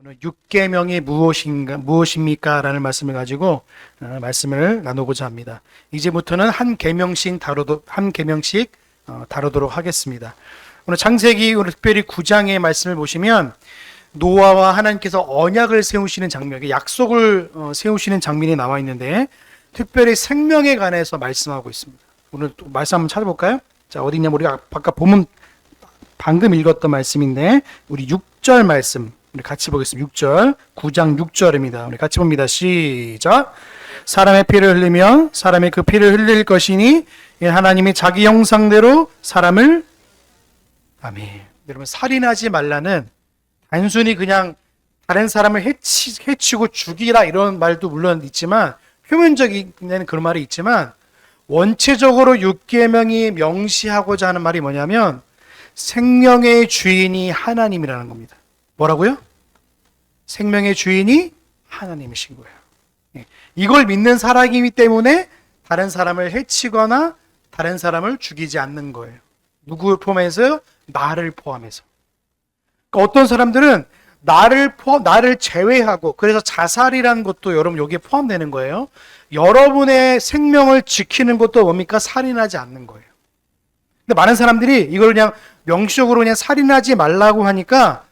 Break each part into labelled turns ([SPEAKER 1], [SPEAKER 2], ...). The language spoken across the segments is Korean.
[SPEAKER 1] 오늘 6계명이 무엇입니까? 라는 말씀을 가지고 말씀을 나누고자 합니다. 이제부터는 한 계명씩 다루도록 하겠습니다. 오늘 창세기 오늘 특별히 9장의 말씀을 보시면 노아와 하나님께서 언약을 세우시는 장면, 약속을 세우시는 장면이 나와 있는데 특별히 생명에 관해서 말씀하고 있습니다. 오늘 또 말씀 한번 찾아볼까요? 자, 어디 있냐면 우리가 아까 보면 방금 읽었던 말씀인데 우리 6절 말씀 우리 같이 보겠습니다. 6절, 9장 6절입니다. 우리 같이 봅니다. 시작. 사람의 피를 흘리면 사람이 그 피를 흘릴 것이니 하나님이 자기 형상대로 사람을 아멘. 여러분, 살인하지 말라는 단순히 그냥 다른 사람을 해치고 죽이라 이런 말도 물론 있지만 표면적인 그런 말이 있지만 원체적으로 6계명이 명시하고자 하는 말이 뭐냐면 생명의 주인이 하나님이라는 겁니다. 뭐라고요? 생명의 주인이 하나님이신 거예요. 이걸 믿는 사람이기 때문에 다른 사람을 해치거나 다른 사람을 죽이지 않는 거예요. 누구를 포함해서? 나를 포함해서. 그러니까 어떤 사람들은 나를 제외하고 그래서 자살이라는 것도 여러분 여기에 포함되는 거예요. 여러분의 생명을 지키는 것도 뭡니까? 살인하지 않는 거예요. 근데 많은 사람들이 이걸 그냥 명시적으로 그냥 살인하지 말라고 하니까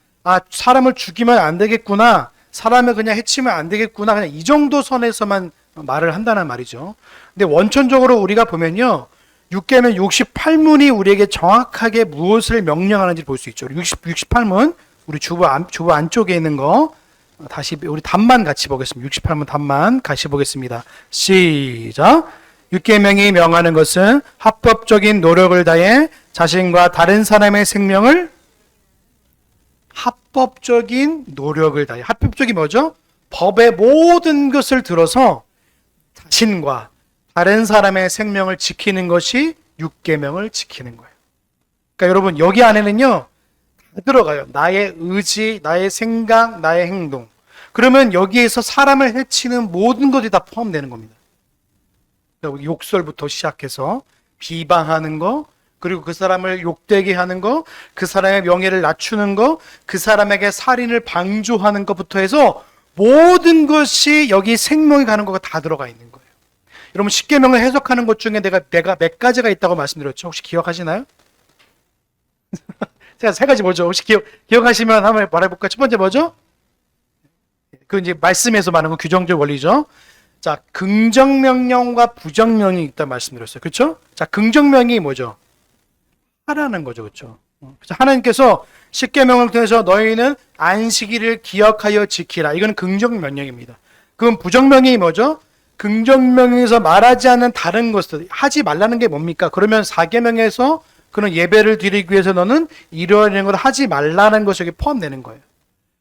[SPEAKER 1] 사람을 죽이면 안 되겠구나, 사람을 그냥 해치면 안 되겠구나, 그냥 이 정도 선에서만 말을 한다는 말이죠. 근데 원천적으로 우리가 보면요, 6계명 68문이 우리에게 정확하게 무엇을 명령하는지 볼 수 있죠. 68문 우리 주보 안쪽에 있는 거 다시 우리 답만 같이 보겠습니다. 68문 답만 같이 보겠습니다. 시작. 6계명이 명하는 것은 합법적인 노력을 다해 자신과 다른 사람의 생명을 합법적인 노력을 다해. 합법적이 뭐죠? 법의 모든 것을 들어서 자신과 다른 사람의 생명을 지키는 것이 6계명을 지키는 거예요. 그러니까 여러분 여기 안에는요 다 들어가요. 나의 의지, 나의 생각, 나의 행동. 그러면 여기에서 사람을 해치는 모든 것이 다 포함되는 겁니다. 욕설부터 시작해서 비방하는 거, 그리고 그 사람을 욕되게 하는 거, 그 사람의 명예를 낮추는 거, 그 사람에게 살인을 방조하는 것부터 해서 모든 것이 여기 생명이 가는 거가 다 들어가 있는 거예요. 여러분 10계명을 해석하는 것 중에 내가 몇 가지가 있다고 말씀드렸죠? 혹시 기억하시나요? 제가 세 가지 뭐죠? 혹시 기억하시면 한번 말해볼까요? 첫 번째 뭐죠? 그 이제 말씀에서 말하는 건 규정적 원리죠. 자, 긍정명령과 부정명령이 있다 말씀드렸어요. 그렇죠? 자, 긍정명령이 뭐죠? 하라는 거죠. 그렇죠? 그래서 하나님께서 10계명을 통해서 너희는 안식일을 기억하여 지키라. 이건 긍정명령입니다. 그럼 부정명령이 뭐죠? 긍정명령에서 말하지 않는 다른 것들, 하지 말라는 게 뭡니까? 그러면 4계명에서 그런 예배를 드리기 위해서 너는 이러한 걸 하지 말라는 것이 여기 포함되는 거예요.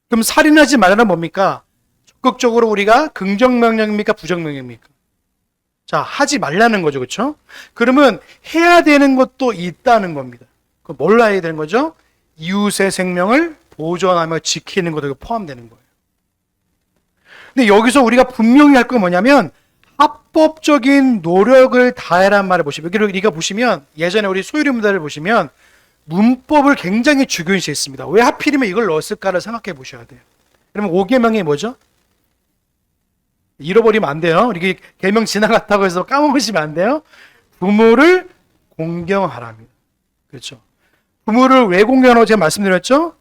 [SPEAKER 1] 그럼 살인하지 말라는 뭡니까? 적극적으로 우리가 긍정명령입니까? 부정명령입니까? 자, 하지 말라는 거죠. 그렇죠? 그러면 해야 되는 것도 있다는 겁니다. 그럼 뭘 해야 되는 거죠? 이웃의 생명을 보존하며 지키는 것도 포함되는 거예요. 근데 여기서 우리가 분명히 할 건 뭐냐면 합법적인 노력을 다해란 말을 보시면, 여기를 우리가 보시면 예전에 우리 소유리 문단을 보시면 문법을 굉장히 중요시했습니다. 왜 하필이면 이걸 넣었을까를 생각해 보셔야 돼요. 그러면 5계명이 뭐죠? 잃어버리면 안 돼요. 이게 계명 지나갔다고 해서 까먹으시면 안 돼요. 부모를 공경하랍니다. 그렇죠? 부모를 왜 공경하라고 제가 말씀드렸죠?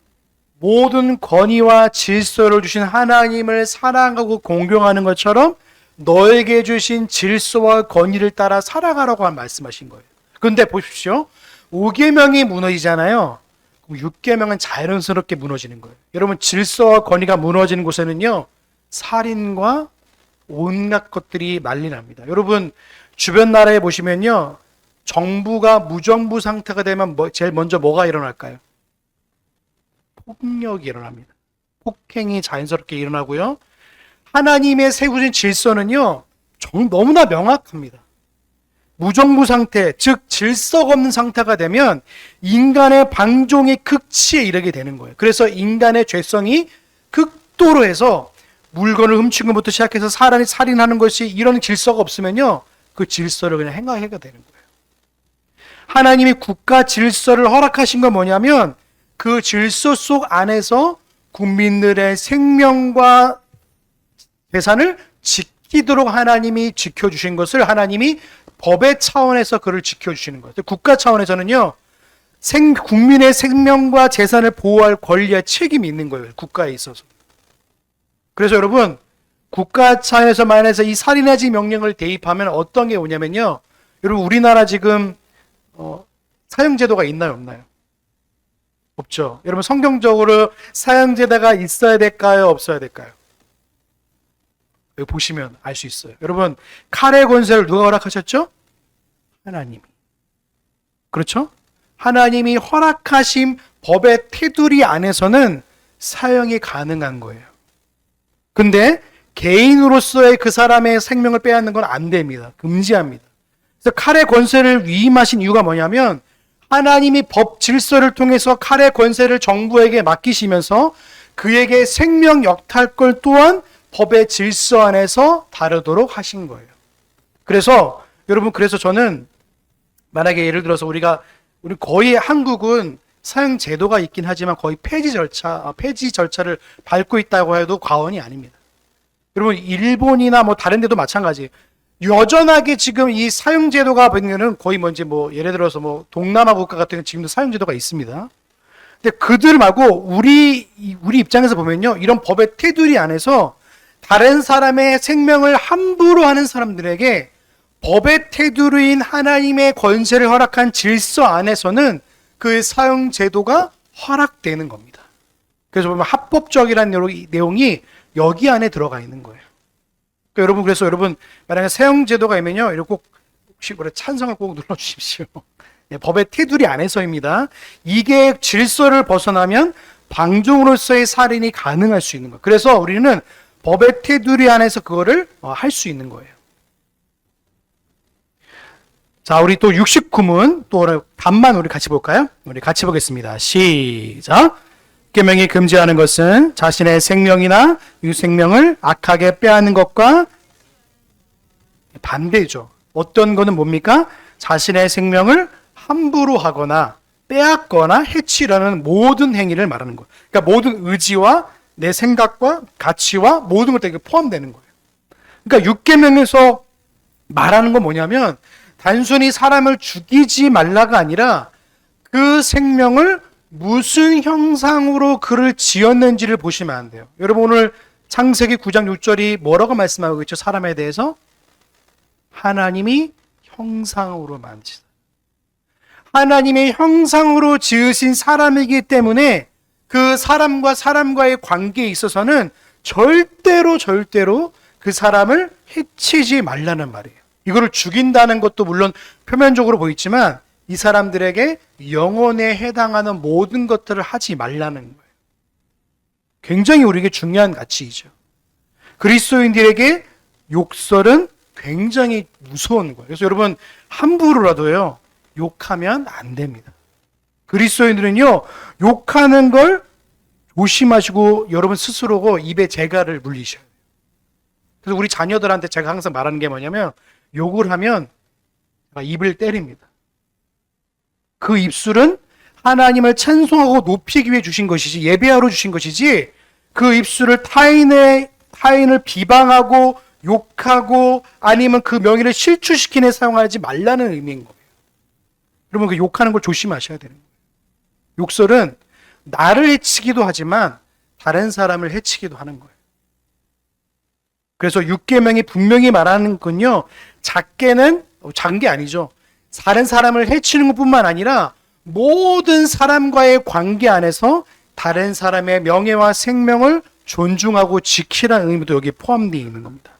[SPEAKER 1] 모든 권위와 질서를 주신 하나님을 사랑하고 공경하는 것처럼 너에게 주신 질서와 권위를 따라 살아가라고 말씀하신 거예요. 그런데 보십시오. 5계명이 무너지잖아요. 6계명은 자연스럽게 무너지는 거예요. 여러분 질서와 권위가 무너지는 곳에는요 살인과 온갖 것들이 난리 납니다. 여러분 주변 나라에 보시면요 정부가 무정부 상태가 되면 제일 먼저 뭐가 일어날까요? 폭력이 일어납니다. 폭행이 자연스럽게 일어나고요. 하나님의 세우신 질서는요 너무나 명확합니다. 무정부 상태, 즉 질서가 없는 상태가 되면 인간의 방종의 극치에 이르게 되는 거예요. 그래서 인간의 죄성이 극도로 해서 물건을 훔친 것부터 시작해서 사람이 살인하는 것이 이런 질서가 없으면요 그 질서를 그냥 행하게 되는 거예요. 하나님이 국가 질서를 허락하신 건 뭐냐면 그 질서 속 안에서 국민들의 생명과 재산을 지키도록 하나님이 지켜주신 것을 하나님이 법의 차원에서 그를 지켜주시는 거예요. 국가 차원에서는요, 국민의 생명과 재산을 보호할 권리와 책임이 있는 거예요. 국가에 있어서. 그래서 여러분, 국가 차원에서 만약에 이 살인하지 명령을 대입하면 어떤 게 오냐면요, 여러분 우리나라 지금 사형제도가 있나요, 없나요? 없죠. 여러분 성경적으로 사형제도가 있어야 될까요, 없어야 될까요? 여기 보시면 알 수 있어요. 여러분, 칼의 권세를 누가 허락하셨죠? 하나님이. 그렇죠? 하나님이 허락하신 법의 테두리 안에서는 사형이 가능한 거예요. 근데 개인으로서의 그 사람의 생명을 빼앗는 건 안 됩니다. 금지합니다. 그래서 칼의 권세를 위임하신 이유가 뭐냐면 하나님이 법 질서를 통해서 칼의 권세를 정부에게 맡기시면서 그에게 생명 역탈권 또한 법의 질서 안에서 다루도록 하신 거예요. 그래서 여러분, 그래서 저는 만약에 예를 들어서 우리 거의 한국은 사형 제도가 있긴 하지만 거의 폐지 절차를 밟고 있다고 해도 과언이 아닙니다. 여러분, 일본이나 뭐 다른 데도 마찬가지. 여전하게 지금 이 사형 제도가 보면은 거의 예를 들어서 동남아 국가 같은 경우 지금도 사형 제도가 있습니다. 근데 그들 말고 우리 입장에서 보면요, 이런 법의 테두리 안에서 다른 사람의 생명을 함부로 하는 사람들에게 법의 테두리인 하나님의 권세를 허락한 질서 안에서는 그 사형 제도가 허락되는 겁니다. 그래서 보면 합법적이라는 내용이 여기 안에 들어가 있는 거예요. 그러니까 그래서 여러분 만약에 사형 제도가 있면요, 이거 꼭 혹시 찬성을 꼭 눌러주십시오. 네, 법의 테두리 안에서입니다. 이게 질서를 벗어나면 방종으로서의 살인이 가능할 수 있는 거예요. 그래서 우리는 법의 테두리 안에서 그거를 할 수 있는 거예요. 자, 우리 또 69문 또 답만 우리 같이 볼까요? 우리 같이 보겠습니다. 시작. 계명이 금지하는 것은 자신의 생명이나 유생명을 악하게 빼앗는 것과 반대죠. 어떤 거는 뭡니까? 자신의 생명을 함부로 하거나 빼앗거나 해치려는 모든 행위를 말하는 거예요. 그러니까 모든 의지와 내 생각과 가치와 모든 것들이 포함되는 거예요. 그러니까 6계명에서 말하는 건 뭐냐면 단순히 사람을 죽이지 말라가 아니라 그 생명을 무슨 형상으로 그를 지었는지를 보시면 안 돼요. 여러분, 오늘 창세기 9장 6절이 뭐라고 말씀하고 있죠? 사람에 대해서 하나님이 형상으로 만지다. 하나님의 형상으로 지으신 사람이기 때문에 그 사람과 사람과의 관계에 있어서는 절대로 그 사람을 해치지 말라는 말이에요. 이거를 죽인다는 것도 물론 표면적으로 보이지만 이 사람들에게 영혼에 해당하는 모든 것들을 하지 말라는 거예요. 굉장히 우리에게 중요한 가치이죠. 그리스도인들에게 욕설은 굉장히 무서운 거예요. 그래서 여러분, 함부로라도요, 욕하면 안 됩니다. 그리스도인들은요, 욕하는 걸 조심하시고 여러분 스스로고 입에 재갈을 물리셔야 돼요. 그래서 우리 자녀들한테 제가 항상 말하는 게 뭐냐면 욕을 하면 입을 때립니다. 그 입술은 하나님을 찬송하고 높이기 위해 주신 것이지, 예배하러 주신 것이지, 그 입술을 타인을 비방하고 욕하고 아니면 그 명예를 실추시키는 사용하지 말라는 의미인 거예요. 여러분, 그 욕하는 걸 조심하셔야 되는 거예요. 욕설은 나를 해치기도 하지만 다른 사람을 해치기도 하는 거예요. 그래서 6계명이 분명히 말하는 건요, 작게는 작은 게 아니죠. 다른 사람을 해치는 것뿐만 아니라 모든 사람과의 관계 안에서 다른 사람의 명예와 생명을 존중하고 지키라는 의미도 여기 포함되어 있는 겁니다.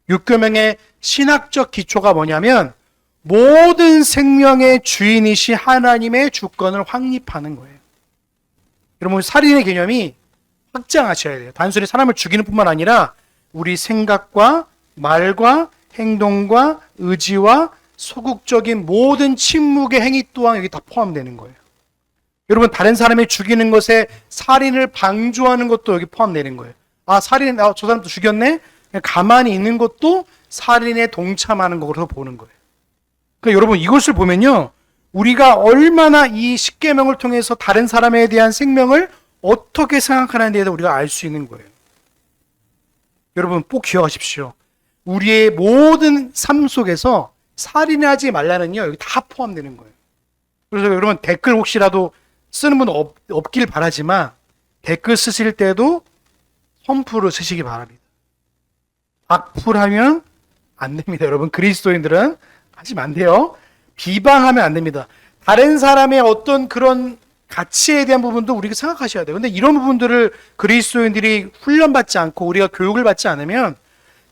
[SPEAKER 1] 6계명의 신학적 기초가 뭐냐면 모든 생명의 주인이시 하나님의 주권을 확립하는 거예요. 여러분, 살인의 개념이 확장하셔야 돼요. 단순히 사람을 죽이는 뿐만 아니라 우리 생각과 말과 행동과 의지와 소극적인 모든 침묵의 행위 또한 여기 다 포함되는 거예요. 여러분, 다른 사람이 죽이는 것에 살인을 방조하는 것도 여기 포함되는 거예요. 저 사람도 죽였네? 가만히 있는 것도 살인에 동참하는 것으로 보는 거예요. 그러니까 여러분, 이것을 보면요, 우리가 얼마나 이 십계명을 통해서 다른 사람에 대한 생명을 어떻게 생각하는지에 대해서 우리가 알 수 있는 거예요. 여러분 꼭 기억하십시오. 우리의 모든 삶 속에서 살인하지 말라는요, 여기 다 포함되는 거예요. 그래서 여러분 댓글 혹시라도 쓰는 분 없길 바라지만 댓글 쓰실 때도 선풀을 쓰시기 바랍니다. 악플하면 안 됩니다. 여러분 그리스도인들은 하시면 안 돼요. 비방하면 안 됩니다. 다른 사람의 어떤 그런 가치에 대한 부분도 우리가 생각하셔야 돼요. 근데 이런 부분들을 그리스도인들이 훈련받지 않고 우리가 교육을 받지 않으면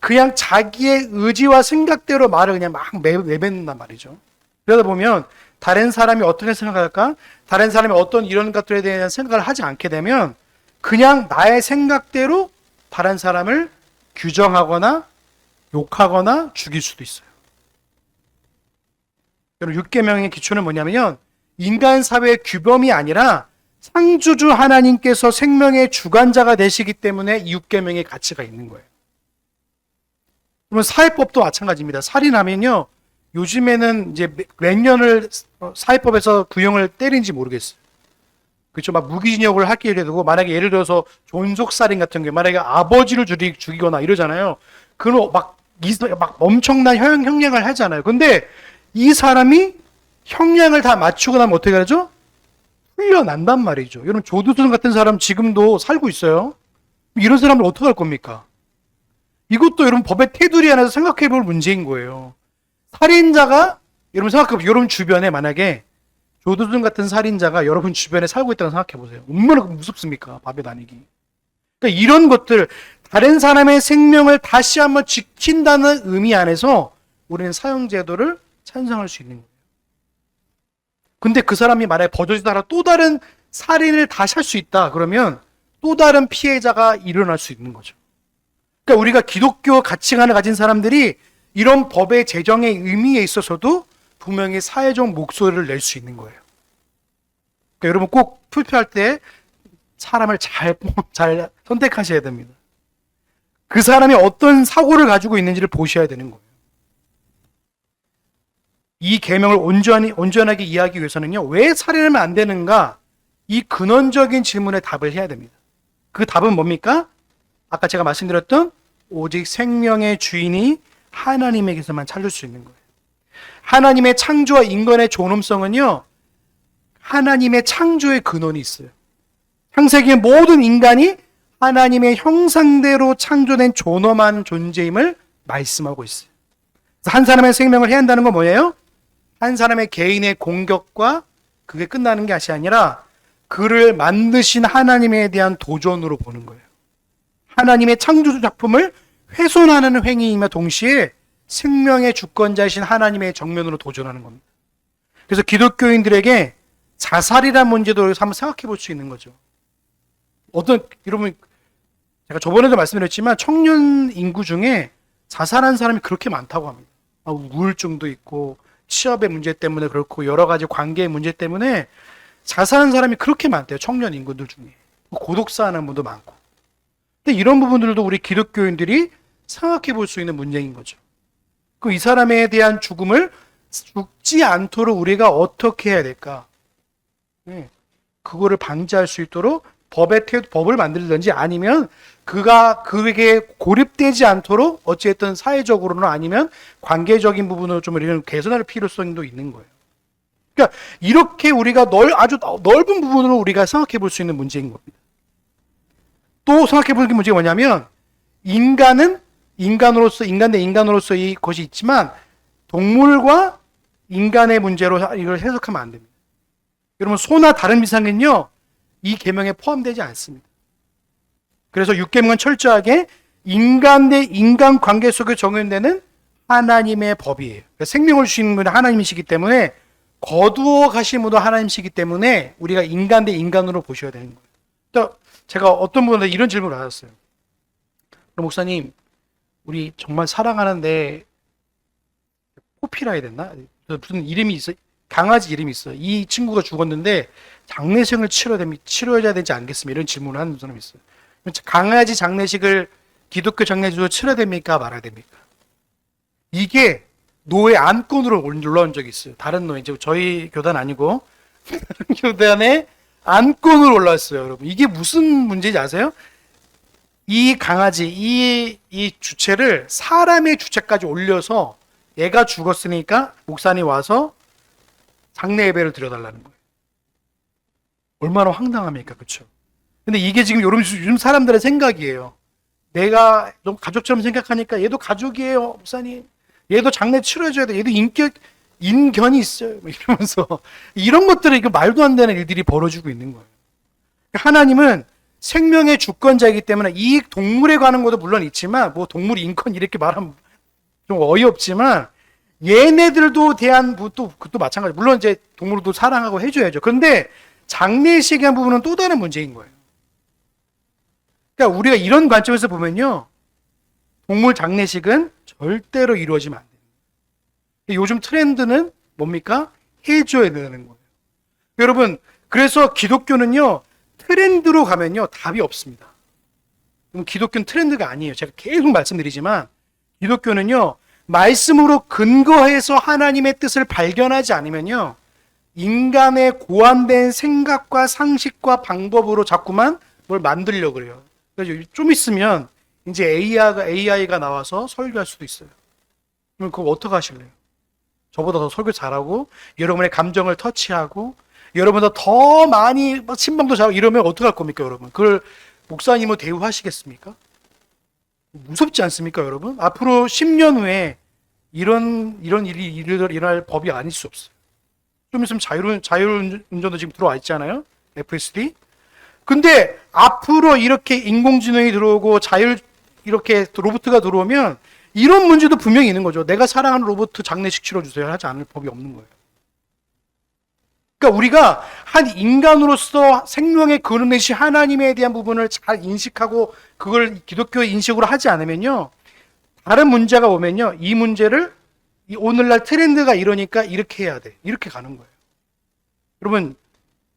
[SPEAKER 1] 그냥 자기의 의지와 생각대로 말을 그냥 막 내뱉는단 말이죠. 그러다 보면 다른 사람이 어떻게 생각할까? 다른 사람이 어떤 이런 것들에 대한 생각을 하지 않게 되면 그냥 나의 생각대로 다른 사람을 규정하거나 욕하거나 죽일 수도 있어요. 여러분 6계명의 기초는 뭐냐면요, 인간 사회의 규범이 아니라 창조주 하나님께서 생명의 주관자가 되시기 때문에 이 6계명의 가치가 있는 거예요. 그러면 사회법도 마찬가지입니다. 살인하면요, 요즘에는 이제 몇 년을 사회법에서 구형을 때린지 모르겠어요. 그렇죠. 막 무기징역을 하기에 되고, 만약에 예를 들어서 존속살인 같은 경우에 만약에 아버지를 죽이거나 이러잖아요. 그럼 막 엄청난 형량을 하잖아요. 근데 이 사람이 형량을 다 맞추고 나면 어떻게 하죠? 풀려난단 말이죠. 여러분 조두순 같은 사람 지금도 살고 있어요. 이런 사람을 어떻게 할 겁니까? 이것도 여러분 법의 테두리 안에서 생각해 볼 문제인 거예요. 살인자가 여러분 생각해보세요. 여러분 주변에 만약에 조두순 같은 살인자가 여러분 주변에 살고 있다고 생각해 보세요. 얼마나 무섭습니까? 밥에 다니기. 그러니까 이런 것들, 다른 사람의 생명을 다시 한번 지킨다는 의미 안에서 우리는 사형제도를 찬성할 수 있는 거예요. 근데 그 사람이 만약에 버젓이다가 또 다른 살인을 다시 할 수 있다 그러면 또 다른 피해자가 일어날 수 있는 거죠. 그러니까 우리가 기독교 가치관을 가진 사람들이 이런 법의 제정의 의미에 있어서도 분명히 사회적 목소리를 낼 수 있는 거예요. 그러니까 여러분 꼭 투표할 때 사람을 잘 선택하셔야 됩니다. 그 사람이 어떤 사고를 가지고 있는지를 보셔야 되는 거예요. 이 계명을 온전하게 이해하기 위해서는요, 왜 살인하면 안 되는가? 이 근원적인 질문에 답을 해야 됩니다. 그 답은 뭡니까? 아까 제가 말씀드렸던 오직 생명의 주인이 하나님에게서만 찾을 수 있는 거예요. 하나님의 창조와 인간의 존엄성은요, 하나님의 창조의 근원이 있어요. 창세기의 모든 인간이 하나님의 형상대로 창조된 존엄한 존재임을 말씀하고 있어요. 그래서 한 사람의 생명을 해야 한다는 건 뭐예요? 한 사람의 개인의 공격과 그게 끝나는 것이 아니라 그를 만드신 하나님에 대한 도전으로 보는 거예요. 하나님의 창조주 작품을 훼손하는 행위이며 동시에 생명의 주권자이신 하나님의 정면으로 도전하는 겁니다. 그래서 기독교인들에게 자살이라는 문제도 한번 생각해 볼 수 있는 거죠. 여러분, 제가 저번에도 말씀드렸지만 청년 인구 중에 자살한 사람이 그렇게 많다고 합니다. 우울증도 있고 취업의 문제 때문에 그렇고 여러 가지 관계의 문제 때문에 자살한 사람이 그렇게 많대요. 청년 인구들 중에. 고독사하는 분도 많고. 근데 이런 부분들도 우리 기독교인들이 생각해 볼 수 있는 문제인 거죠. 이 사람에 대한 죽음을 죽지 않도록 우리가 어떻게 해야 될까? 그거를 방지할 수 있도록 법을 만들든지 아니면 그에게 고립되지 않도록 어찌됐든 사회적으로는 아니면 관계적인 부분으로 좀 이런 개선할 필요성도 있는 거예요. 그러니까 이렇게 우리가 아주 넓은 부분으로 우리가 생각해 볼 수 있는 문제인 겁니다. 또 생각해 볼 문제가 뭐냐면 인간 대 인간으로서 이것이 있지만 동물과 인간의 문제로 이걸 해석하면 안 됩니다. 여러분 소나 다른 미상은요 이 계명에 포함되지 않습니다. 그래서 6계명은 철저하게 인간 대 인간 관계 속에 적용되는 하나님의 법이에요. 그러니까 생명을 주시는 분이 하나님이시기 때문에 거두어 가신 분도 하나님이시기 때문에 우리가 인간 대 인간으로 보셔야 되는 거예요. 또 제가 어떤 분한테 이런 질문을 받았어요. 목사님, 우리 정말 사랑하는데 포피라 해야 됐나? 무슨 이름이 있어? 강아지 이름이 있어요. 이 친구가 죽었는데 장례식을 치러야 되지 않겠습니까? 이런 질문을 하는 사람이 있어요. 강아지 장례식을 기독교 장례식으로 치러야 됩니까? 말아야 됩니까? 이게 노예 안건으로 올라온 적이 있어요. 다른 노예, 이제 저희 교단 아니고 다른 교단의 안건으로 올랐어요, 여러분. 이게 무슨 문제인지 아세요? 이 강아지, 이 주체를 사람의 주체까지 올려서 얘가 죽었으니까 목사님 와서 장례 예배를 드려달라는 거예요. 얼마나 황당합니까, 그렇죠? 근데 이게 지금 요즘 사람들의 생각이에요. 내가 너무 가족처럼 생각하니까 얘도 가족이에요, 목사님. 얘도 장례 치러줘야 돼. 얘도 인견이 있어요. 이러면서 이런 것들이 이거 말도 안 되는 일들이 벌어지고 있는 거예요. 하나님은 생명의 주권자이기 때문에 이 동물에 관한 것도 물론 있지만 뭐 동물 인권 이렇게 말하면 좀 어이없지만 얘네들도 대한 그것도 마찬가지. 물론 이제 동물도 사랑하고 해줘야죠. 그런데 장례식에 한 부분은 또 다른 문제인 거예요. 그러니까 우리가 이런 관점에서 보면요, 동물 장례식은 절대로 이루어지면 안 돼요. 요즘 트렌드는 뭡니까? 해줘야 되는 거예요. 여러분, 그래서 기독교는요, 트렌드로 가면요, 답이 없습니다. 기독교는 트렌드가 아니에요. 제가 계속 말씀드리지만, 기독교는요, 말씀으로 근거해서 하나님의 뜻을 발견하지 않으면요, 인간의 고안된 생각과 상식과 방법으로 자꾸만 뭘 만들려고 그래요. 그래서 좀 있으면 이제 AI가 나와서 설교할 수도 있어요. 그럼 그거 어떻게 하실래요? 저보다 더 설교 잘하고, 여러분의 감정을 터치하고, 여러분보다 더 많이 신방도 잘하고 이러면 어떻게 할 겁니까, 여러분? 그걸 목사님은 대우하시겠습니까? 무섭지 않습니까, 여러분? 앞으로 10년 후에 이런 일이 일어날 법이 아닐 수 없어요. 좀 있으면 자율운전도 지금 들어와 있잖아요. FSD. 근데 앞으로 이렇게 인공지능이 들어오고 이렇게 로봇가 들어오면 이런 문제도 분명히 있는 거죠. 내가 사랑하는 로봇 장례식 치러주세요 하지 않을 법이 없는 거예요. 그러니까 우리가 한 인간으로서 생명의 근원이신 하나님에 대한 부분을 잘 인식하고 그걸 기독교의 인식으로 하지 않으면요, 다른 문제가 오면요, 이 문제를 오늘날 트렌드가 이러니까 이렇게 해야 돼. 이렇게 가는 거예요. 여러분,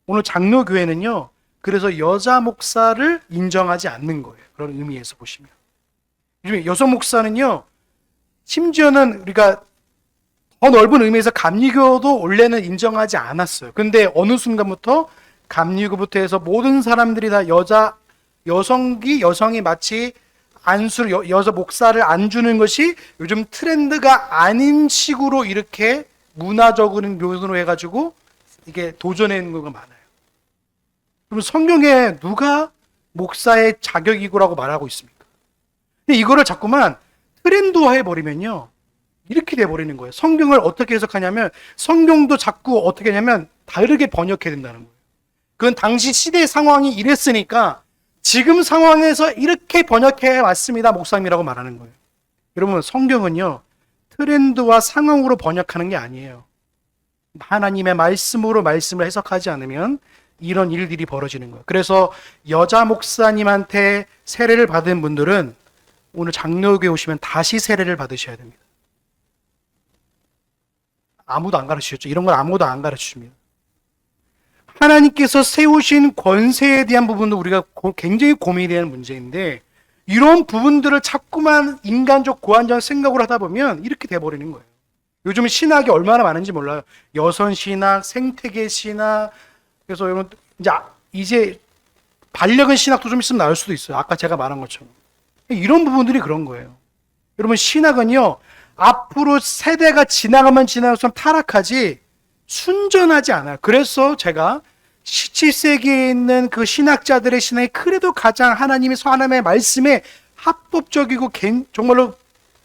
[SPEAKER 1] 오늘 장로교회는요, 그래서 여자 목사를 인정하지 않는 거예요. 그런 의미에서 보시면. 요즘 여성 목사는요, 심지어는 우리가 더 넓은 의미에서 감리교도 원래는 인정하지 않았어요. 근데 어느 순간부터 감리교부터 해서 모든 사람들이 다 여성이 마치 여자 목사를 안 주는 것이 요즘 트렌드가 아닌 식으로 이렇게 문화적인 묘사로 해가지고 이게 도전하는 경우가 많아요. 그럼 성경에 누가 목사의 자격이고라고 말하고 있습니까? 근데 이거를 자꾸만 트렌드화 해버리면요, 이렇게 돼버리는 거예요. 성경을 어떻게 해석하냐면, 성경도 자꾸 어떻게 하냐면 다르게 번역해야 된다는 거예요. 그건 당시 시대 상황이 이랬으니까 지금 상황에서 이렇게 번역해 왔습니다, 목사님이라고 말하는 거예요. 여러분, 성경은요, 트렌드와 상황으로 번역하는 게 아니에요. 하나님의 말씀으로 말씀을 해석하지 않으면 이런 일들이 벌어지는 거예요. 그래서 여자 목사님한테 세례를 받은 분들은 오늘 장로교에 오시면 다시 세례를 받으셔야 됩니다. 아무도 안 가르치셨죠. 이런 걸 아무도 안 가르치십니다. 하나님께서 세우신 권세에 대한 부분도 우리가 굉장히 고민이 되는 문제인데, 이런 부분들을 자꾸만 인간적 고안적 생각으로 하다 보면 이렇게 돼버리는 거예요. 요즘 신학이 얼마나 많은지 몰라요. 여선 신학, 생태계 신학. 그래서 여러분, 이제 반려견 신학도 좀 있으면 나올 수도 있어요. 아까 제가 말한 것처럼. 이런 부분들이 그런 거예요. 여러분, 신학은요, 앞으로 세대가 지나갈수록 타락하지 순전하지 않아요. 그래서 제가 17세기에 있는 그 신학자들의 신학이 그래도 가장 하나님의 말씀에 합법적이고 정말로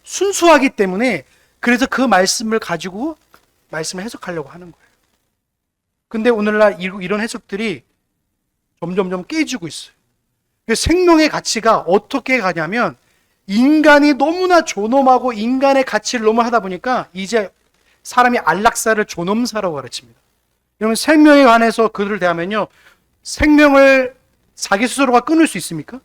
[SPEAKER 1] 순수하기 때문에, 그래서 그 말씀을 가지고 말씀을 해석하려고 하는 거예요. 근데 오늘날 이런 해석들이 점점 깨지고 있어요. 생명의 가치가 어떻게 가냐면, 인간이 너무나 존엄하고 인간의 가치를 너무 하다 보니까 이제 사람이 안락사를 존엄사라고 가르칩니다. 여러분, 생명에 관해서 그들을 대하면요, 생명을 자기 스스로가 끊을 수 있습니까?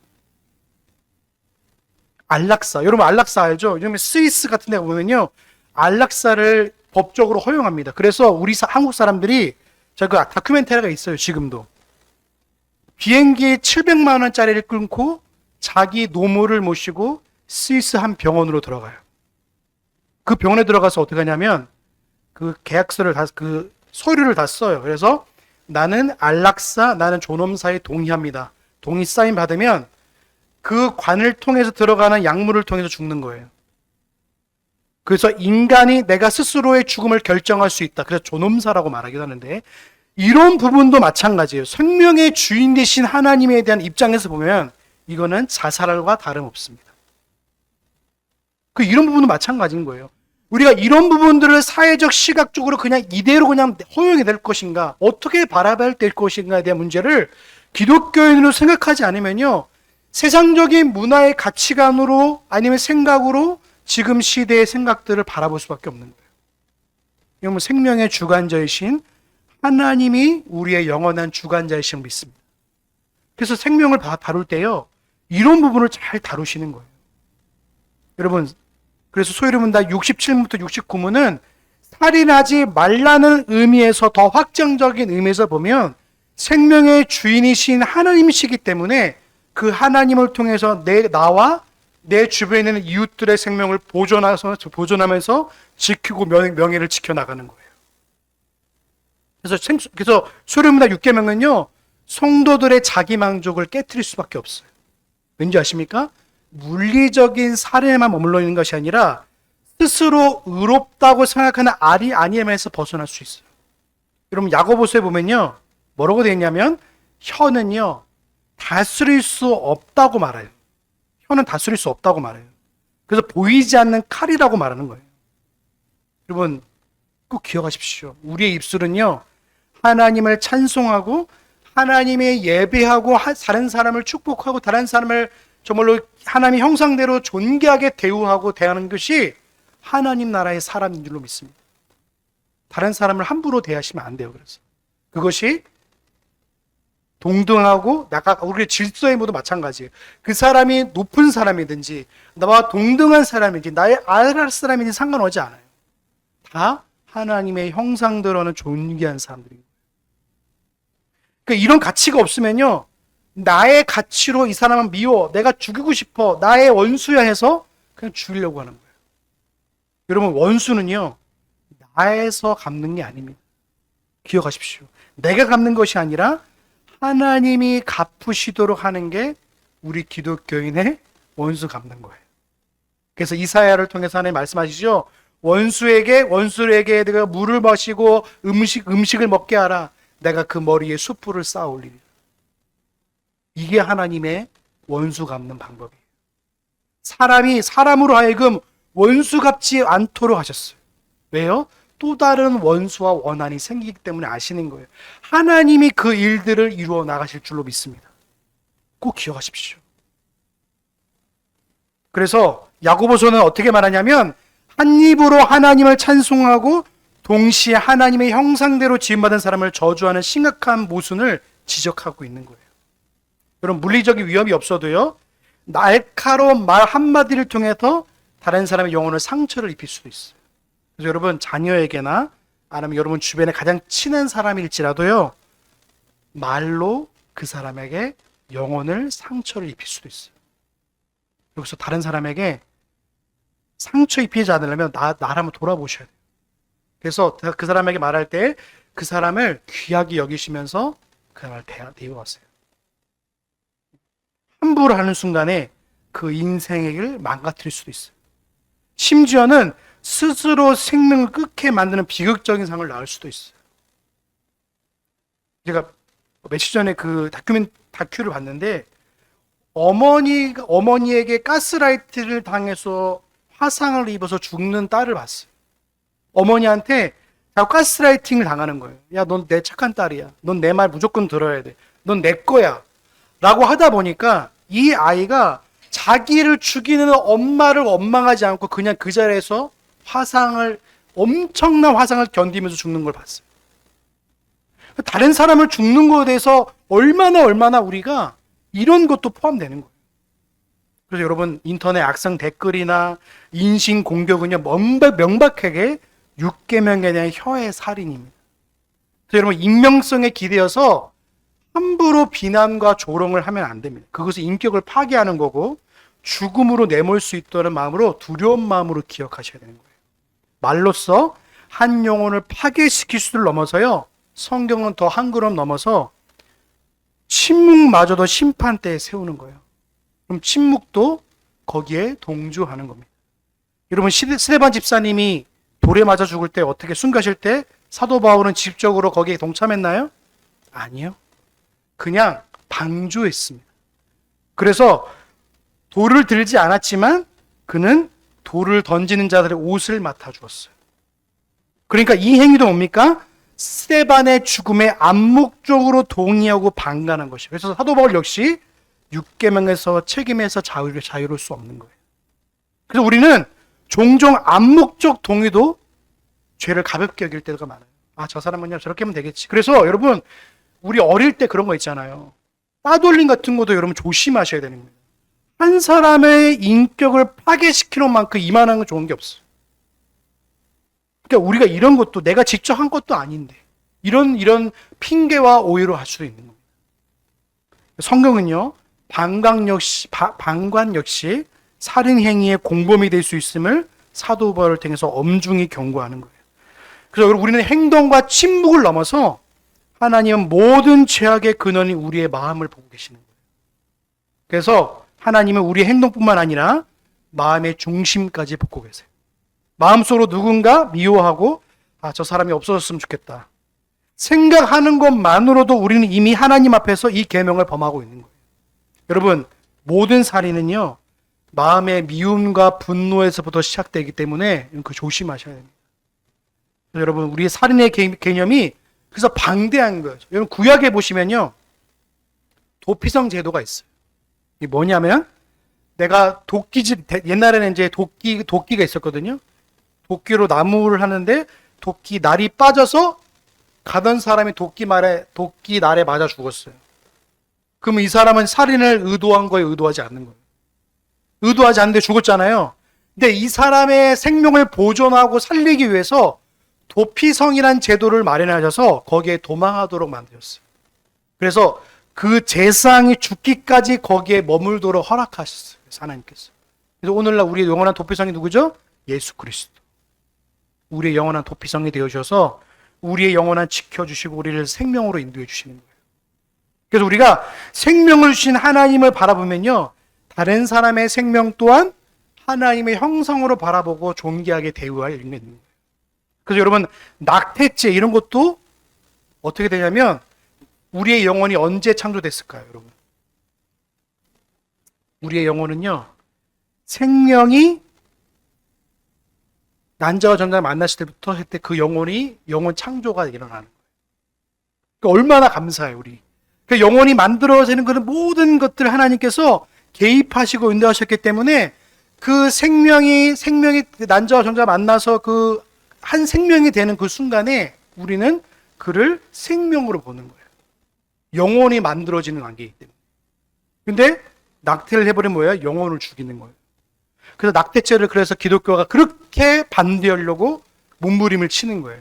[SPEAKER 1] 안락사, 여러분 안락사 알죠? 요즘 스위스 같은 데 보면요, 안락사를 법적으로 허용합니다. 그래서 우리 한국 사람들이, 제가 다큐멘터리가 있어요. 지금도 비행기 700만 원짜리를 끊고 자기 노모를 모시고 스위스 한 병원으로 들어가요. 그 병원에 들어가서 어떻게 하냐면 그 계약서를 그 서류를 다 써요. 그래서 나는 안락사, 나는 존엄사에 동의합니다. 동의 사인 받으면 그 관을 통해서 들어가는 약물을 통해서 죽는 거예요. 그래서 인간이 내가 스스로의 죽음을 결정할 수 있다. 그래서 존엄사라고 말하기도 하는데, 이런 부분도 마찬가지예요. 생명의 주인 되신 하나님에 대한 입장에서 보면 이거는 자살과 다름없습니다. 이런 부분도 마찬가지인 거예요. 우리가 이런 부분들을 사회적 시각적으로 그냥 이대로 그냥 허용이 될 것인가, 어떻게 바라봐야 될 것인가에 대한 문제를 기독교인으로 생각하지 않으면요, 세상적인 문화의 가치관으로 아니면 생각으로 지금 시대의 생각들을 바라볼 수밖에 없는 거예요. 이건 생명의 주관자이신 하나님이 우리의 영원한 주관자이심을 믿습니다. 그래서 생명을 다룰 때요, 이런 부분을 잘 다루시는 거예요. 여러분, 그래서 소위르문답 67문부터 69문은 살인하지 말라는 의미에서 더 확정적인 의미에서 보면 생명의 주인이신 하나님이시기 때문에 그 하나님을 통해서 나와 내 주변에 있는 이웃들의 생명을 보존하면서 지키고 명예를 지켜나가는 거예요. 그래서 소위르문답 6계명은요, 성도들의 자기 만족을 깨트릴 수밖에 없어요. 왠지 아십니까? 물리적인 살인에만 머물러 있는 것이 아니라 스스로 의롭다고 생각하는 아니함에서 벗어날 수 있어요. 여러분, 야고보서에 보면요, 뭐라고 되어 있냐면 혀는요, 다스릴 수 없다고 말해요. 혀는 다스릴 수 없다고 말해요. 그래서 보이지 않는 칼이라고 말하는 거예요. 여러분, 꼭 기억하십시오. 우리의 입술은요, 하나님을 찬송하고 하나님의 예배하고 다른 사람을 축복하고 다른 사람을 정말로 하나님의 형상대로 존귀하게 대우하고 대하는 것이 하나님 나라의 사람인 줄로 믿습니다. 다른 사람을 함부로 대하시면 안 돼요. 그래서 그것이 동등하고 우리의 질서의 모두 마찬가지예요. 그 사람이 높은 사람이든지 나와 동등한 사람이든지 나의 아래할 사람이든지 상관하지 않아요. 다 하나님의 형상대로는 존귀한 사람들입니다. 그러니까 이런 가치가 없으면요, 나의 가치로 이 사람은 미워, 내가 죽이고 싶어, 나의 원수야 해서 그냥 죽이려고 하는 거예요. 여러분, 원수는요, 나에서 갚는 게 아닙니다. 기억하십시오. 내가 갚는 것이 아니라 하나님이 갚으시도록 하는 게 우리 기독교인의 원수 갚는 거예요. 그래서 이사야를 통해서 하나님 말씀하시죠. 원수에게 내가 물을 마시고 음식을 먹게 하라. 내가 그 머리에 숯불을 쌓아 올리리라. 이게 하나님의 원수 갚는 방법이에요. 사람이 사람으로 하여금 원수 갚지 않도록 하셨어요. 왜요? 또 다른 원수와 원한이 생기기 때문에 아시는 거예요. 하나님이 그 일들을 이루어 나가실 줄로 믿습니다. 꼭 기억하십시오. 그래서 야고보서는 어떻게 말하냐면 한 입으로 하나님을 찬송하고 동시에 하나님의 형상대로 지음받은 사람을 저주하는 심각한 모순을 지적하고 있는 거예요. 여러분, 물리적인 위협이 없어도요, 날카로운 말 한마디를 통해서 다른 사람의 영혼을 상처를 입힐 수도 있어요. 그래서 여러분, 자녀에게나 아니면 여러분 주변에 가장 친한 사람일지라도요, 말로 그 사람에게 영혼을 상처를 입힐 수도 있어요. 여기서 다른 사람에게 상처 입히지 않으려면 나를 한번 돌아보셔야 돼요. 그래서 그 사람에게 말할 때 그 사람을 귀하게 여기시면서 그 사람을 대우하세요. 함부로 하는 순간에 그 인생을 망가뜨릴 수도 있어요. 심지어는 스스로 생명을 끊게 만드는 비극적인 상을 낳을 수도 있어요. 제가 며칠 전에 그 다큐를 봤는데 어머니에게 가스라이트를 당해서 화상을 입어서 죽는 딸을 봤어요. 어머니한테 가스라이팅을 당하는 거예요. 야, 넌 내 착한 딸이야. 넌 내 말 무조건 들어야 돼. 넌 내 거야. 라고 하다 보니까 이 아이가 자기를 죽이는 엄마를 원망하지 않고 그냥 그 자리에서 엄청난 화상을 견디면서 죽는 걸 봤어요. 다른 사람을 죽는 것에 대해서 얼마나 우리가 이런 것도 포함되는 거예요. 그래서 여러분, 인터넷 악성 댓글이나 인신 공격은요, 명백하게 6계명에 대한 혀의 살인입니다. 그래서 여러분, 익명성에 기대어서 함부로 비난과 조롱을 하면 안 됩니다. 그것은 인격을 파괴하는 거고 죽음으로 내몰 수 있다는 마음으로, 두려운 마음으로 기억하셔야 되는 거예요. 말로써 한 영혼을 파괴시킬 수를 넘어서요, 성경은 더 한 걸음 넘어서 침묵마저도 심판대에 세우는 거예요. 그럼 침묵도 거기에 동조하는 겁니다. 여러분, 스데반 집사님이 돌에 맞아 죽을 때 어떻게 순교하실 때 사도 바울은 직접적으로 거기에 동참했나요? 아니요. 그냥 방조했습니다. 그래서 돌을 들지 않았지만 그는 돌을 던지는 자들의 옷을 맡아주었어요. 그러니까 이 행위도 뭡니까? 스데반의 죽음에 암묵적으로 동의하고 방관한 것이에요. 그래서 사도 바울 역시 육계명에서 책임에서 자유로울 수 없는 거예요. 그래서 우리는 종종 암묵적 동의도 죄를 가볍게 여길 때가 많아요. 아, 저 사람은요 저렇게 하면 되겠지. 그래서 여러분, 우리 어릴 때 그런 거 있잖아요. 따돌림 같은 것도 여러분 조심하셔야 되는 거예요. 한 사람의 인격을 파괴시키는 만큼 이만한 건 좋은 게 없어요. 그러니까 우리가 이런 것도 내가 직접 한 것도 아닌데 이런 핑계와 오해로 할 수도 있는 겁니다. 성경은요, 방관 역시 살인 행위의 공범이 될 수 있음을 사도 바울을 통해서 엄중히 경고하는 거예요. 그래서 우리는 행동과 침묵을 넘어서 하나님은 모든 죄악의 근원이 우리의 마음을 보고 계시는 거예요. 그래서 하나님은 우리의 행동뿐만 아니라 마음의 중심까지 보고 계세요. 마음속으로 누군가 미워하고 저 사람이 없어졌으면 좋겠다 생각하는 것만으로도 우리는 이미 하나님 앞에서 이 계명을 범하고 있는 거예요. 여러분, 모든 살인은요 마음의 미움과 분노에서부터 시작되기 때문에 그 조심하셔야 됩니다. 여러분, 우리의 살인의 개념이 그래서 방대한 거예요. 여러분, 구약에 보시면요 도피성 제도가 있어요. 이게 뭐냐면 내가 도끼질, 옛날에는 이제 도끼가 있었거든요. 도끼로 나무를 하는데 도끼 날이 빠져서 가던 사람이 도끼 날에 맞아 죽었어요. 그럼 이 사람은 살인을 의도한 거예요, 의도하지 않는 거예요? 의도하지 않는데 죽었잖아요. 근데 이 사람의 생명을 보존하고 살리기 위해서 도피성이란 제도를 마련하셔서 거기에 도망하도록 만드셨어요. 그래서 그 제사장이 죽기까지 거기에 머물도록 허락하셨어요, 하나님께서. 그래서 오늘날 우리의 영원한 도피성이 누구죠? 예수 그리스도. 우리의 영원한 도피성이 되어주셔서 우리의 영원한 지켜주시고 우리를 생명으로 인도해 주시는 거예요. 그래서 우리가 생명을 주신 하나님을 바라보면요, 다른 사람의 생명 또한 하나님의 형상으로 바라보고 존귀하게 대우할 일이 있는 거예요. 그래서 여러분, 낙태죄 이런 것도 어떻게 되냐면 우리의 영혼이 언제 창조됐을까요, 여러분? 우리의 영혼은요, 생명이 난자와 전자를 만났을 때부터 했을 그 영혼 창조가 일어나는 거예요. 그러니까 얼마나 감사해요, 우리. 그 영혼이 만들어지는 그런 모든 것들을 하나님께서 개입하시고 인도하셨기 때문에 그 생명이 난자와 전자가 만나서 그 한 생명이 되는 그 순간에 우리는 그를 생명으로 보는 거예요. 영혼이 만들어지는 관계이기 때문에. 근데 낙태를 해버리면 뭐예요? 영혼을 죽이는 거예요. 그래서 낙태죄를 그래서 기독교가 그렇게 반대하려고 몸부림을 치는 거예요.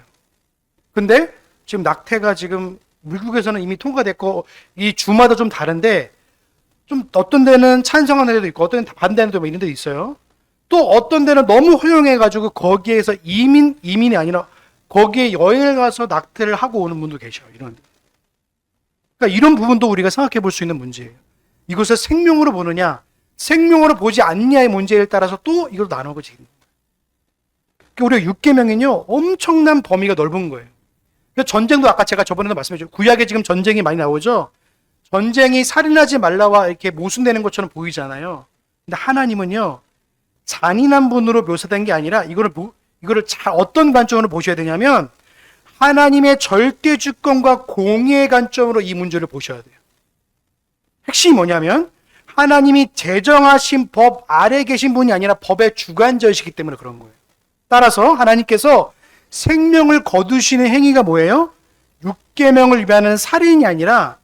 [SPEAKER 1] 근데 지금 낙태가 지금 미국에서는 이미 통과됐고 이 주마다 좀 다른데 좀 어떤 데는 찬성하는 데도 있고 어떤 데는 반대하는 데도 이런 데도 있어요. 또 어떤 데는 너무 허용해가지고 거기에서 이민이 아니라 거기에 여행을 가서 낙태를 하고 오는 분도 계셔요. 그러니까 이런 부분도 우리가 생각해 볼 수 있는 문제예요. 이것을 생명으로 보느냐, 생명으로 보지 않느냐의 문제에 따라서 또 이걸 나누어지는 거예요. 그러니까 우리가 육계명은요 엄청난 범위가 넓은 거예요. 전쟁도 아까 제가 저번에도 말씀드렸죠. 구약에 지금 전쟁이 많이 나오죠. 전쟁이 살인하지 말라와 이렇게 모순되는 것처럼 보이잖아요. 근데 하나님은요 잔인한 분으로 묘사된 게 아니라 이거를 잘 어떤 관점으로 보셔야 되냐면 하나님의 절대 주권과 공의의 관점으로 이 문제를 보셔야 돼요. 핵심이 뭐냐면 하나님이 제정하신 법 아래 계신 분이 아니라 법의 주관자이시기 때문에 그런 거예요. 따라서 하나님께서 생명을 거두시는 행위가 뭐예요? 육계명을 위반하는 살인이 아니라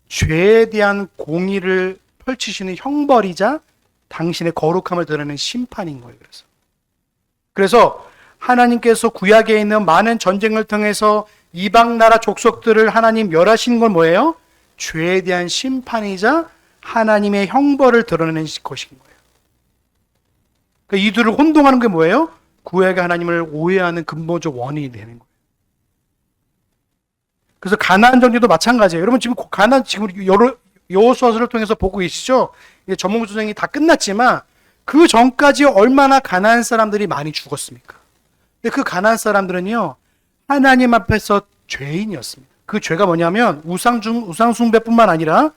[SPEAKER 1] 죄에 대한 공의를 펼치시는 형벌이자 당신의 거룩함을 드러내는 심판인 거예요. 그래서 하나님께서 구약에 있는 많은 전쟁을 통해서 이방 나라 족속들을 하나님 멸하신 건 뭐예요? 죄에 대한 심판이자 하나님의 형벌을 드러내는 것인 거예요. 그러니까 이들을 혼동하는 게 뭐예요? 구약의 하나님을 오해하는 근본적 원인이 되는 거예요. 그래서 가나안 정리도 마찬가지예요. 여러분 지금 가나안 지금 여호수아서를 통해서 보고 계시죠? 이제 전문 전쟁이 다 끝났지만 그 전까지 얼마나 가나안 사람들이 많이 죽었습니까? 근데 그 가나안 사람들은요, 하나님 앞에서 죄인이었습니다. 그 죄가 뭐냐면 우상 숭배뿐만 아니라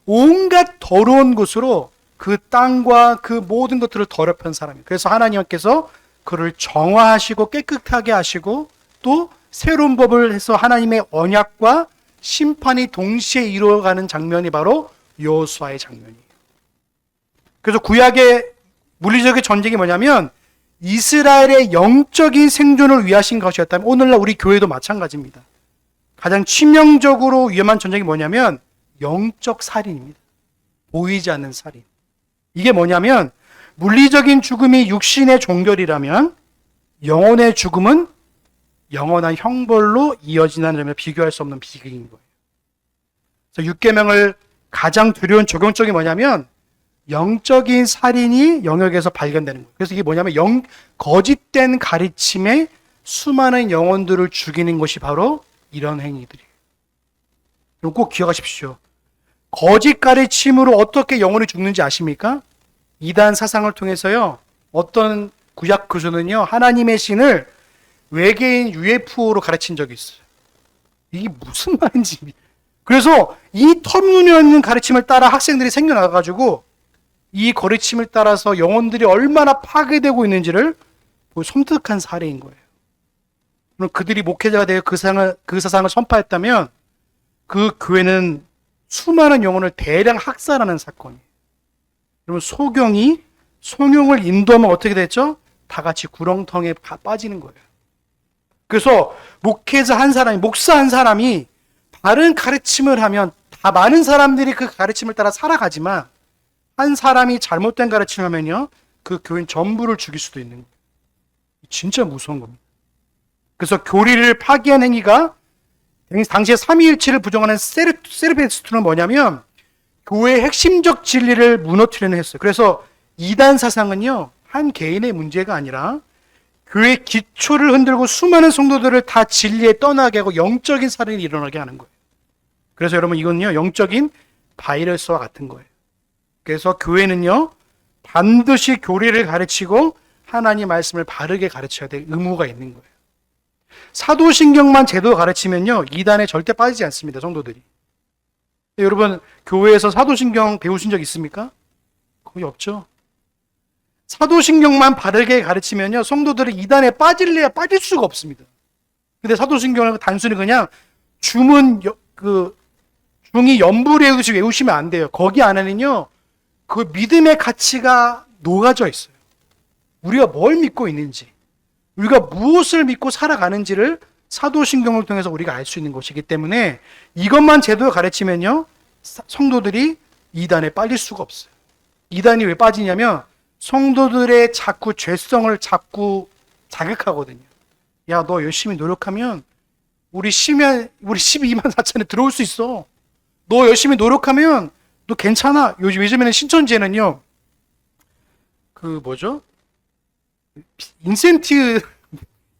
[SPEAKER 1] 온갖 더러운 것으로 그 땅과 그 모든 것들을 더럽힌 사람이에요. 그래서 하나님께서 그를 정화하시고 깨끗하게 하시고 또 새로운 법을 해서 하나님의 언약과 심판이 동시에 이루어가는 장면이 바로 여호수아의 장면이에요. 그래서 구약의 물리적인 전쟁이 뭐냐면 이스라엘의 영적인 생존을 위하신 것이었다면 오늘날 우리 교회도 마찬가지입니다. 가장 치명적으로 위험한 전쟁이 뭐냐면 영적 살인입니다. 보이지 않는 살인. 이게 뭐냐면 물리적인 죽음이 육신의 종결이라면 영혼의 죽음은 영원한 형벌로 이어지는 점에 비교할 수 없는 비극인 거예요. 그래서 육계명을 가장 두려운 적용적이 뭐냐면 영적인 살인이 영역에서 발견되는 거예요. 그래서 이게 뭐냐면 거짓된 가르침에 수많은 영혼들을 죽이는 것이 바로 이런 행위들이에요. 여러분 꼭 기억하십시오. 거짓 가르침으로 어떻게 영혼이 죽는지 아십니까? 이단 사상을 통해서요. 어떤 구약 교수는요. 하나님의 신을 외계인 UFO로 가르친 적이 있어요. 이게 무슨 말인지. 그래서 이 터무니없는 가르침을 따라 학생들이 생겨나가지고 이 가르침을 따라서 영혼들이 얼마나 파괴되고 있는지를 섬뜩한 사례인 거예요. 그럼 그들이 목회자가 되어 그 사상을 선포했다면 그 교회는 수많은 영혼을 대량 학살하는 사건이에요. 여러분 소경이 송용을 인도하면 어떻게 됐죠? 다 같이 구렁텅이에 빠지는 거예요. 그래서 목회자 한 사람이, 목사 한 사람이 바른 가르침을 하면 다 많은 사람들이 그 가르침을 따라 살아가지만 한 사람이 잘못된 가르침을 하면요, 그 교인 전부를 죽일 수도 있는 거예요. 진짜 무서운 겁니다. 그래서 교리를 파기한 행위가 당시에 삼위일체를 부정하는 세르베스트는 뭐냐면 교회의 핵심적 진리를 무너뜨리는 했어요. 그래서 이단 사상은요, 한 개인의 문제가 아니라 교회의 기초를 흔들고 수많은 성도들을 다 진리에 떠나게 하고 영적인 살인이 일어나게 하는 거예요. 그래서 여러분 이건요, 영적인 바이러스와 같은 거예요. 그래서 교회는요, 반드시 교리를 가르치고 하나님 말씀을 바르게 가르쳐야 될 의무가 있는 거예요. 사도신경만 제대로 가르치면요, 이단에 절대 빠지지 않습니다, 성도들이. 여러분, 교회에서 사도신경 배우신 적 있습니까? 거의 없죠. 사도신경만 바르게 가르치면요, 성도들이 이단에 빠질래야 빠질 수가 없습니다. 근데 사도신경을 단순히 그냥 중이 연불외우듯이 외우시면 안 돼요. 거기 안에는요, 그 믿음의 가치가 녹아져 있어요. 우리가 뭘 믿고 있는지, 우리가 무엇을 믿고 살아가는지를 사도신경을 통해서 우리가 알 수 있는 것이기 때문에 이것만 제대로 가르치면요, 성도들이 이단에 빠질 수가 없어요. 이단이 왜 빠지냐면 성도들의 자꾸 죄성을 자꾸 자극하거든요. 야, 너 열심히 노력하면 우리 12만 4천에 들어올 수 있어. 너 열심히 노력하면 너 괜찮아. 요즘에는 신천지에는요,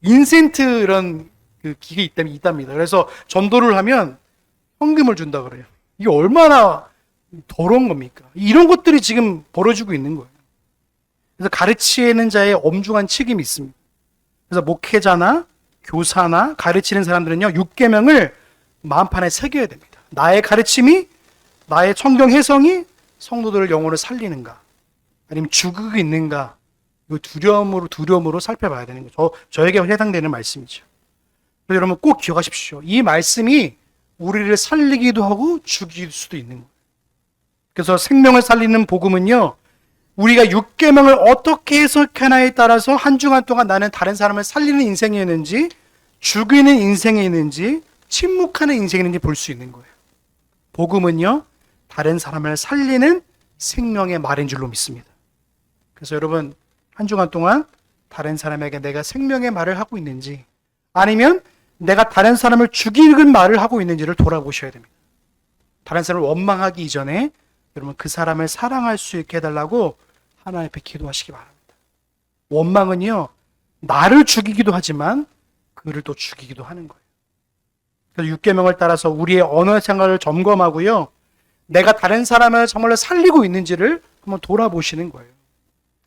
[SPEAKER 1] 인센트 이런 그 기계 있답니다. 그래서 전도를 하면 현금을 준다 그래요. 이게 얼마나 더러운 겁니까? 이런 것들이 지금 벌어지고 있는 거예요. 그래서 가르치는 자의 엄중한 책임이 있습니다. 그래서 목회자나 교사나 가르치는 사람들은요, 6계명을 마음판에 새겨야 됩니다. 나의 가르침이, 나의 성경 해석이 성도들의 영혼을 살리는가, 아니면 죽이고 있는가, 이 두려움으로 살펴봐야 되는 거죠. 저에게 해당되는 말씀이죠. 그래서 여러분 꼭 기억하십시오. 이 말씀이 우리를 살리기도 하고 죽일 수도 있는 거예요. 그래서 생명을 살리는 복음은요, 우리가 6계명을 어떻게 해석하나에 따라서 한 주간 동안 나는 다른 사람을 살리는 인생이었는지, 죽이는 인생이었는지, 침묵하는 인생이었는지 볼 수 있는 거예요. 복음은요, 다른 사람을 살리는 생명의 말인 줄로 믿습니다. 그래서 여러분 한 주간 동안 다른 사람에게 내가 생명의 말을 하고 있는지, 아니면 내가 다른 사람을 죽이는 말을 하고 있는지를 돌아보셔야 됩니다. 다른 사람을 원망하기 이전에 여러분 그 사람을 사랑할 수 있게 해달라고 하나님 앞에 기도하시기 바랍니다. 원망은요, 나를 죽이기도 하지만 그를 또 죽이기도 하는 거예요. 그래서 6계명을 따라서 우리의 언어 생활을 점검하고요. 내가 다른 사람을 정말로 살리고 있는지를 한번 돌아보시는 거예요.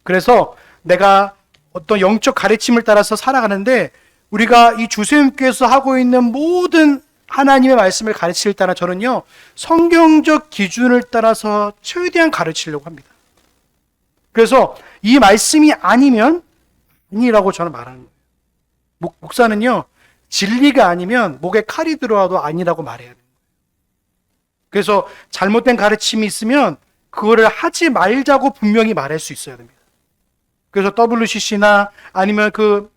[SPEAKER 1] 그래서 내가 어떤 영적 가르침을 따라서 살아가는데 우리가 이 주세님께서 하고 있는 모든 하나님의 말씀을 가르칠 때나 저는요, 성경적 기준을 따라서 최대한 가르치려고 합니다. 그래서 이 말씀이 아니면 아니라고 저는 말하는 거예요. 목사는요, 진리가 아니면 목에 칼이 들어와도 아니라고 말해야 돼요. 그래서 잘못된 가르침이 있으면 그거를 하지 말자고 분명히 말할 수 있어야 됩니다. 그래서 WCC나 아니면 그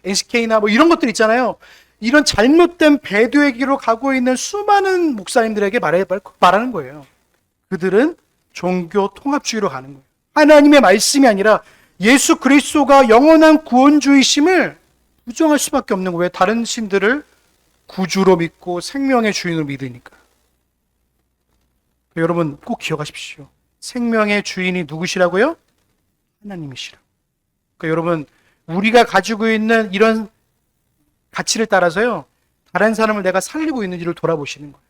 [SPEAKER 1] NCK나 뭐 이런 것들 있잖아요. 이런 잘못된 배도의 길로 가고 있는 수많은 목사님들에게 말하는 거예요. 그들은 종교 통합주의로 가는 거예요. 하나님의 말씀이 아니라 예수 그리스도가 영원한 구원주의심을 부정할 수밖에 없는 거예요. 다른 신들을 구주로 믿고 생명의 주인으로 믿으니까. 여러분 꼭 기억하십시오. 생명의 주인이 누구시라고요? 하나님이시라. 그러니까 여러분, 우리가 가지고 있는 이런 가치를 따라서요, 다른 사람을 내가 살리고 있는지를 돌아보시는 거예요.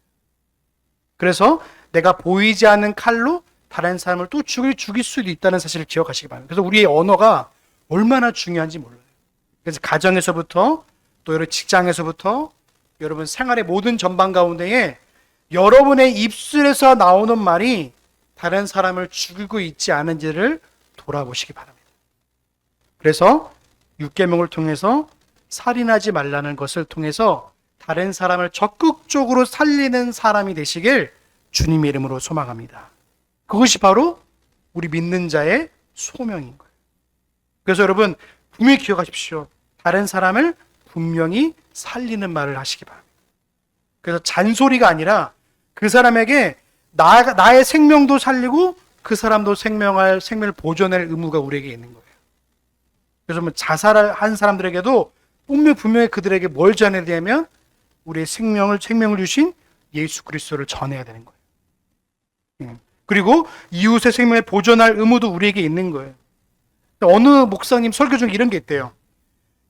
[SPEAKER 1] 그래서 내가 보이지 않는 칼로 다른 사람을 또 죽일 수도 있다는 사실을 기억하시기 바랍니다. 그래서 우리의 언어가 얼마나 중요한지 몰라요. 그래서 가정에서부터 또 여러 직장에서부터 여러분 생활의 모든 전반 가운데에 여러분의 입술에서 나오는 말이 다른 사람을 죽이고 있지 않은지를 돌아보시기 바랍니다. 그래서 6계명을 통해서 살인하지 말라는 것을 통해서 다른 사람을 적극적으로 살리는 사람이 되시길 주님의 이름으로 소망합니다. 그것이 바로 우리 믿는 자의 소명인 거예요. 그래서 여러분 분명히 기억하십시오. 다른 사람을 분명히 살리는 말을 하시기 바랍니다. 그래서 잔소리가 아니라 그 사람에게 나의 생명도 살리고 그 사람도 생명을 보존할 의무가 우리에게 있는 거예요. 그래서 뭐 자살을 한 사람들에게도 분명히 그들에게 뭘 전해야 되냐면 우리의 생명을 주신 예수 그리스도를 전해야 되는 거예요. 그리고 이웃의 생명을 보존할 의무도 우리에게 있는 거예요. 어느 목사님 설교 중에 이런 게 있대요.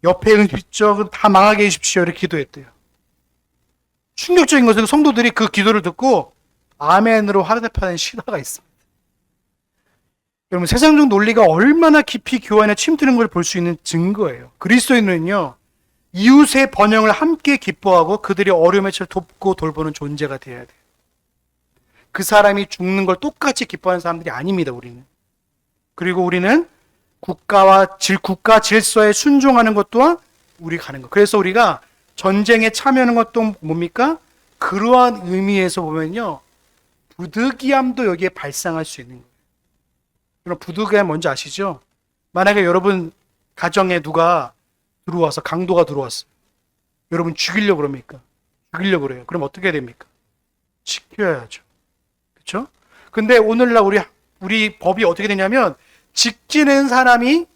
[SPEAKER 1] 옆에 은빛적은 다 망하게 해주십시오 이렇게 기도했대요. 충격적인 것은 성도들이 그 기도를 듣고 아멘으로 화답하는 신화가 있습니다. 여러분 세상적 논리가 얼마나 깊이 교회 안에 침투는 걸 볼 수 있는 증거예요. 그리스도인은요, 이웃의 번영을 함께 기뻐하고 그들의 어려움에 돕고 돌보는 존재가 되어야 돼요. 그 사람이 죽는 걸 똑같이 기뻐하는 사람들이 아닙니다. 우리는. 그리고 우리는 국가 질서에 순종하는 것 또한 우리 가는 것. 그래서 우리가 전쟁에 참여하는 것도 뭡니까? 그러한 의미에서 보면요, 부득이함도 여기에 발생할 수 있는 거예요. 그럼 부득이함 뭔지 아시죠? 만약에 여러분 가정에 누가 들어와서 강도가 들어왔어요. 여러분 죽이려고 그럽니까? 죽이려고 그래요. 그럼 어떻게 해야 됩니까? 지켜야죠. 그렇죠? 근데 오늘날 우리 법이 어떻게 되냐면 지키는 사람이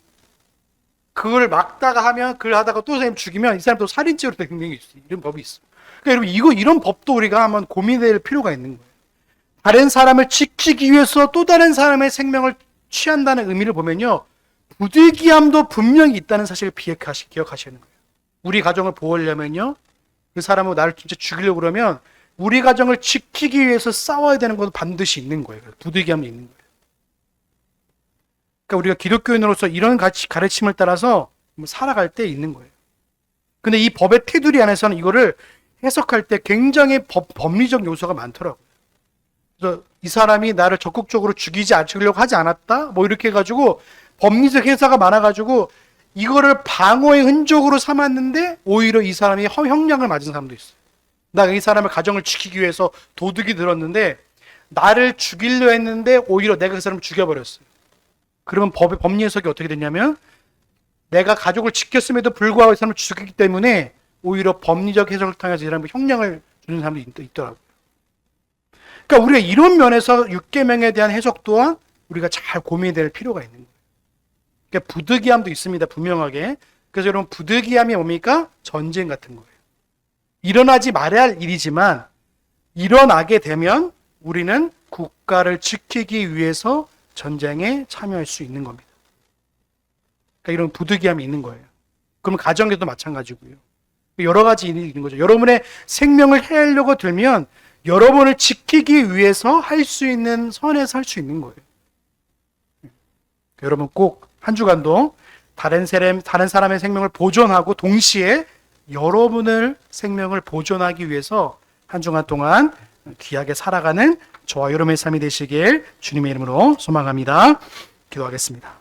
[SPEAKER 1] 그걸 막다가 하면 그걸 하다가 또 사람 죽이면 이 사람 또 살인죄로 되는 게 있어요. 이런 법이 있어요. 그러니까 여러분 이런 법도 우리가 한번 고민할 필요가 있는 거예요. 다른 사람을 지키기 위해서 또 다른 사람의 생명을 취한다는 의미를 보면요, 부득이함도 분명히 있다는 사실을 기억하시는 거예요. 우리 가정을 보호하려면요, 그 사람은 나를 진짜 죽이려고 그러면 우리 가정을 지키기 위해서 싸워야 되는 것도 반드시 있는 거예요. 부득이함이 있는 거예요. 그러니까 우리가 기독교인으로서 이런 가르침을 따라서 살아갈 때 있는 거예요. 근데 이 법의 테두리 안에서는 이거를 해석할 때 굉장히 법리적 요소가 많더라고요. 그래서 이 사람이 나를 적극적으로 죽이려고 하지 않았다? 뭐 이렇게 해가지고 법리적 해석가 많아가지고 이거를 방어의 흔적으로 삼았는데 오히려 이 사람이 형량을 맞은 사람도 있어요. 나 이 사람의 가정을 지키기 위해서 도둑이 들었는데 나를 죽이려 했는데 오히려 내가 그 사람을 죽여버렸어요. 그러면 법리 해석이 어떻게 됐냐면 내가 가족을 지켰음에도 불구하고 이 사람을 죽이기 때문에 오히려 법리적 해석을 통해서 이 사람을 형량을 주는 사람도 있더라고요. 그러니까 우리가 이런 면에서 6계명에 대한 해석 또한 우리가 잘 고민될 필요가 있는 거예요. 그러니까 부득이함도 있습니다. 분명하게. 그래서 여러분 부득이함이 뭡니까? 전쟁 같은 거예요. 일어나지 말아야 할 일이지만 일어나게 되면 우리는 국가를 지키기 위해서 전쟁에 참여할 수 있는 겁니다. 그러니까 이런 부득이함이 있는 거예요. 그러면 가정에도 마찬가지고요. 여러 가지 일이 있는 거죠. 여러분의 생명을 해하려고 들면 여러분을 지키기 위해서 할 수 있는 선에서 할 수 있는 거예요. 여러분 꼭 한 주간도 다른 사람의 생명을 보존하고 동시에 여러분을 생명을 보존하기 위해서 한 주간 동안 귀하게 살아가는 저와 여러분의 삶이 되시길 주님의 이름으로 소망합니다. 기도하겠습니다.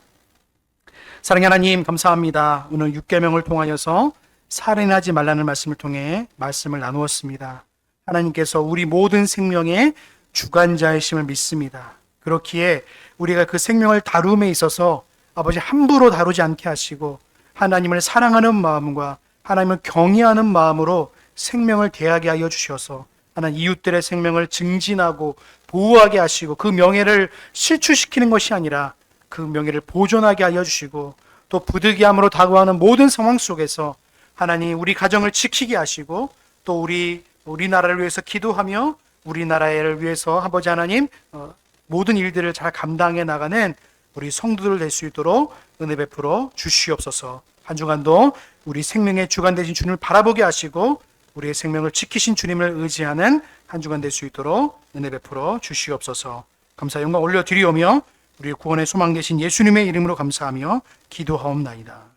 [SPEAKER 1] 사랑하는 하나님 감사합니다. 오늘 6계명을 통하여서 살인하지 말라는 말씀을 통해 말씀을 나누었습니다. 하나님께서 우리 모든 생명의 주관자이심을 믿습니다. 그렇기에 우리가 그 생명을 다룸에 있어서 아버지 함부로 다루지 않게 하시고 하나님을 사랑하는 마음과 하나님을 경외하는 마음으로 생명을 대하게 하여 주셔서 하나님 이웃들의 생명을 증진하고 보호하게 하시고 그 명예를 실추시키는 것이 아니라 그 명예를 보존하게 하여 주시고 또 부득이함으로 다가오는 모든 상황 속에서 하나님 우리 가정을 지키게 하시고 또 우리나라를 위해서 기도하며 우리나라를 위해서 아버지 하나님 모든 일들을 잘 감당해 나가는 우리 성도들 될 수 있도록 은혜 베풀어 주시옵소서. 한 주간도 우리 생명의 주관 되신 주님을 바라보게 하시고 우리의 생명을 지키신 주님을 의지하는 한 주간 될 수 있도록 은혜 베풀어 주시옵소서. 감사 영광 올려드리오며 우리의 구원의 소망 되신 예수님의 이름으로 감사하며 기도하옵나이다.